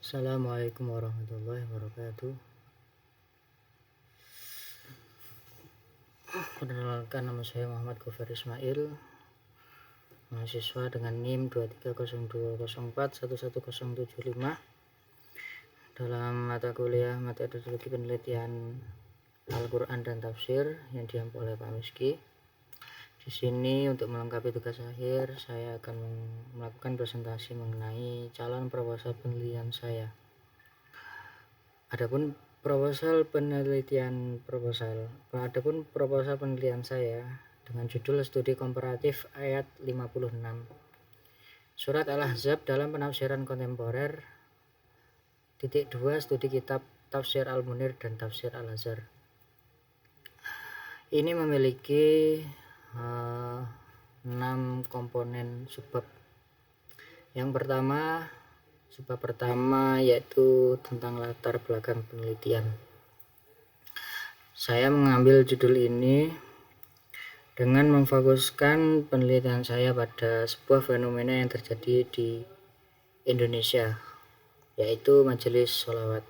Assalamualaikum warahmatullahi wabarakatuh. Perkenalkan, nama saya Muhammad Gofar Ismail, mahasiswa dengan NIM 2302041175 dalam mata kuliah metodologi penelitian Al-Quran dan Tafsir yang diampu oleh Pak Miski. Di sini untuk melengkapi tugas akhir, saya akan melakukan presentasi mengenai calon proposal penelitian saya. Adapun proposal penelitian saya dengan judul Studi Komparatif Ayat 56 Surat Al-Ahzab dalam penafsiran kontemporer. 2. Studi kitab Tafsir Al-Munir dan Tafsir Al-Azhar. Ini memiliki 6 komponen subbab. Yang pertama, subbab pertama yaitu tentang latar belakang penelitian. Saya mengambil judul ini dengan memfokuskan penelitian saya pada sebuah fenomena yang terjadi di Indonesia, yaitu majelis sholawat.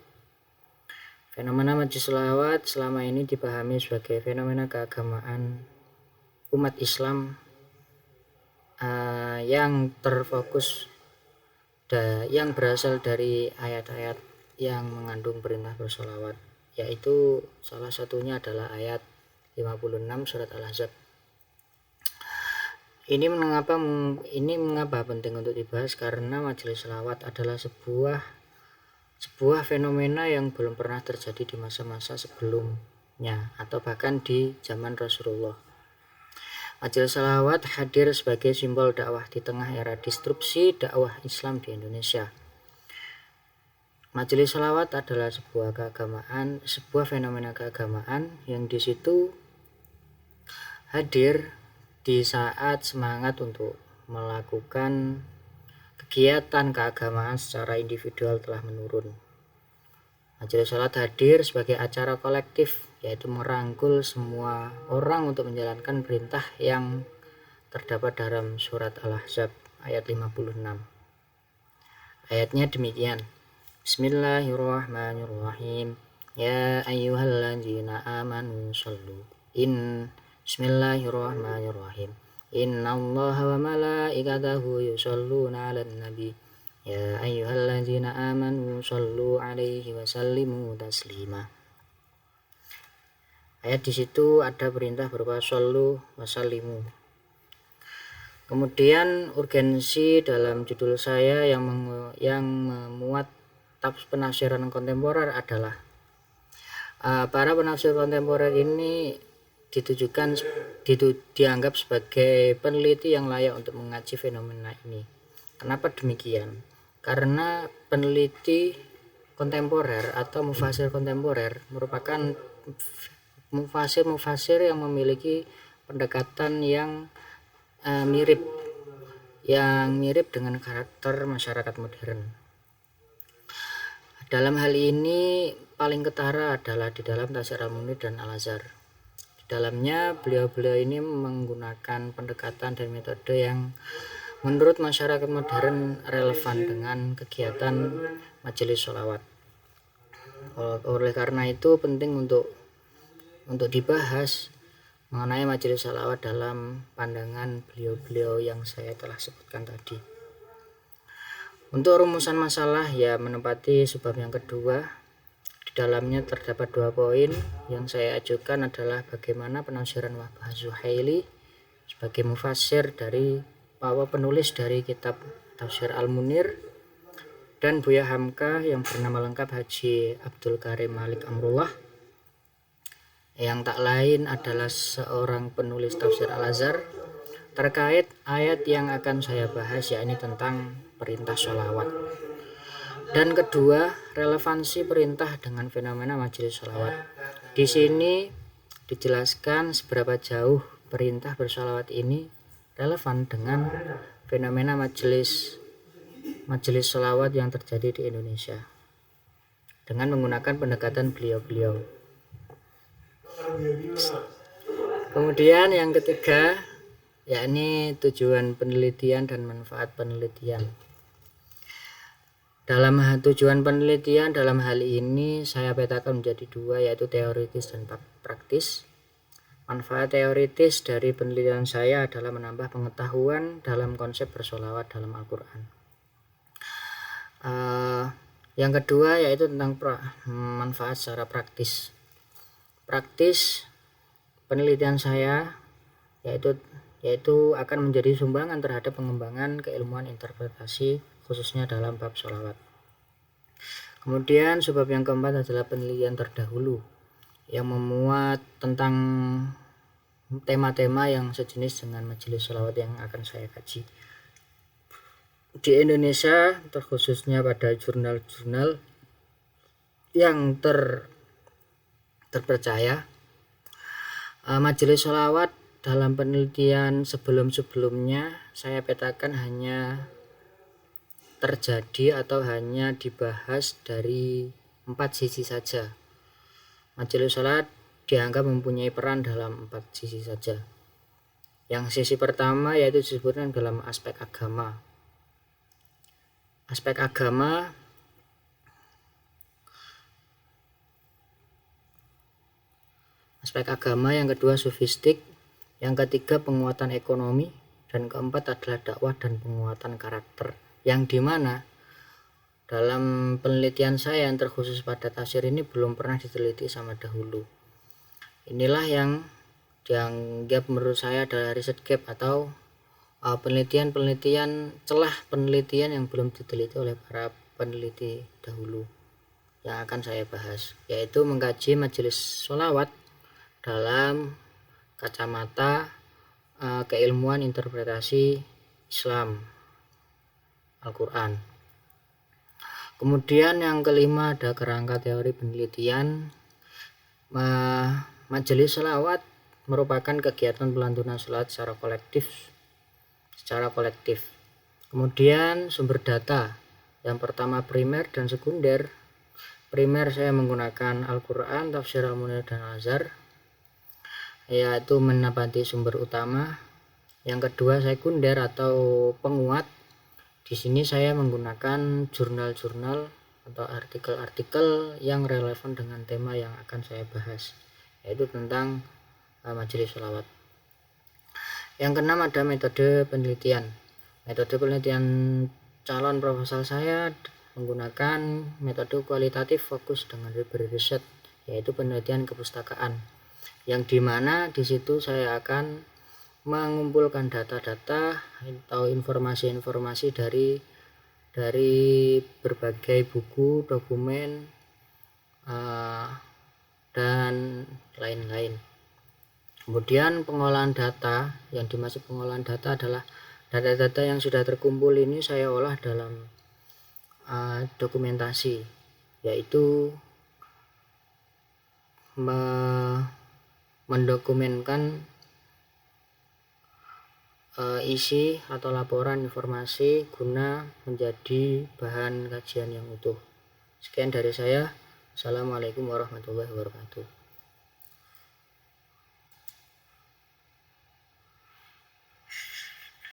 Fenomena majelis sholawat selama ini dipahami sebagai fenomena keagamaan umat Islam yang terfokus yang berasal dari ayat-ayat yang mengandung perintah bersolawat, yaitu salah satunya adalah ayat 56 surat Al-Ahzab. Ini mengapa penting untuk dibahas, karena majelis sholawat adalah sebuah fenomena yang belum pernah terjadi di masa-masa sebelumnya atau bahkan di zaman Rasulullah. Majelis sholawat hadir sebagai simbol dakwah di tengah era disrupsi dakwah Islam di Indonesia. Majelis sholawat adalah sebuah fenomena keagamaan yang di situ hadir di saat semangat untuk melakukan kegiatan keagamaan secara individual telah menurun. Majelis sholawat hadir sebagai acara kolektif, yaitu merangkul semua orang untuk menjalankan perintah yang terdapat dalam surat Al-Ahzab ayat 56. Ayatnya demikian. Bismillahirrahmanirrahim. Ya ayyuhalladzina amanu shollu Bismillahirrahmanirrahim. Innallaha wa malaikatahu yusholluna 'alan nabi. Ya ayyuhalladzina amanu shollu 'alaihi wa sallimu taslima. Ayat di situ ada perintah berupa shollu wa sallimu. Kemudian urgensi dalam judul saya yang memuat penafsiran kontemporer adalah para penafsir kontemporer ini dianggap sebagai peneliti yang layak untuk mengaji fenomena ini. Kenapa demikian? Karena peneliti kontemporer atau mufasir kontemporer merupakan mufasir yang memiliki pendekatan yang mirip dengan karakter masyarakat modern. Dalam hal ini paling ketara adalah di dalam Tafsir Al-Munir dan Al-Azhar. Di dalamnya beliau-beliau ini menggunakan pendekatan dan metode yang menurut masyarakat modern relevan dengan kegiatan majelis sholawat. Oleh karena itu penting untuk dibahas mengenai majelis sholawat dalam pandangan beliau-beliau yang saya telah sebutkan tadi. Untuk rumusan masalah menempati subbab yang kedua. Di dalamnya terdapat 2 poin. Yang saya ajukan adalah bagaimana penafsiran Wahbah Zuhaili sebagai mufasir dari penulis dari kitab Tafsir Al-Munir, dan Buya Hamka yang bernama lengkap Haji Abdul Karim Malik Amrullah, yang tak lain adalah seorang penulis Tafsir Al-Azhar, terkait ayat yang akan saya bahas, yakni tentang perintah sholawat. Dan kedua, relevansi perintah dengan fenomena majelis sholawat. Di sini dijelaskan seberapa jauh perintah bersholawat ini relevan dengan fenomena majelis sholawat yang terjadi di Indonesia dengan menggunakan pendekatan beliau-beliau. Kemudian yang ketiga, yakni tujuan penelitian dan manfaat penelitian. Dalam tujuan penelitian dalam hal ini saya petakan menjadi dua, yaitu teoritis dan praktis. Manfaat teoritis dari penelitian saya adalah menambah pengetahuan dalam konsep bersolawat dalam Al-Quran. Yang kedua yaitu tentang manfaat secara praktis. Praktis penelitian saya yaitu akan menjadi sumbangan terhadap pengembangan keilmuan interpretasi khususnya dalam bab sholawat. Kemudian sebab yang keempat adalah penelitian terdahulu yang memuat tentang tema-tema yang sejenis dengan majelis sholawat yang akan saya kaji. Di Indonesia, terkhususnya pada jurnal-jurnal yang terpercaya, majelis sholawat dalam penelitian sebelum-sebelumnya saya petakan hanya terjadi atau hanya dibahas dari 4 sisi saja. Majelis sholawat dianggap mempunyai peran dalam 4 sisi saja. Yang sisi pertama yaitu disebutkan dalam aspek agama. Aspek agama, yang kedua sofistik, yang ketiga penguatan ekonomi, dan keempat adalah dakwah dan penguatan karakter. Yang dimana dalam penelitian saya yang terkhusus pada tafsir ini belum pernah diteliti sama dahulu. Inilah yang dianggap menurut saya adalah riset gap atau celah penelitian yang belum diteliti oleh para peneliti dahulu yang akan saya bahas, yaitu mengkaji majelis sholawat dalam kacamata keilmuan interpretasi Islam Al-Quran. Kemudian yang kelima ada kerangka teori penelitian. Majelis sholawat merupakan kegiatan pelantunan sholat secara kolektif. Kemudian sumber data yang pertama primer dan sekunder. Primer saya menggunakan Al-Quran, Tafsir Al-Munir dan Al-Azhar, yaitu menapati sumber utama. Yang kedua sekunder atau penguat. Di sini saya menggunakan jurnal-jurnal atau artikel-artikel yang relevan dengan tema yang akan saya bahas, yaitu tentang majelis sholawat. Yang keenam ada metode penelitian. Metode penelitian calon proposal saya menggunakan metode kualitatif fokus dengan riset, yaitu penelitian kepustakaan, yang dimana di situ saya akan mengumpulkan data-data atau informasi-informasi dari berbagai buku, dokumen, dan lain-lain. Kemudian pengolahan data, yang dimaksud pengolahan data adalah data-data yang sudah terkumpul ini saya olah dalam dokumentasi, yaitu mendokumenkan isi atau laporan informasi guna menjadi bahan kajian yang utuh. Sekian dari saya. Assalamualaikum warahmatullahi wabarakatuh.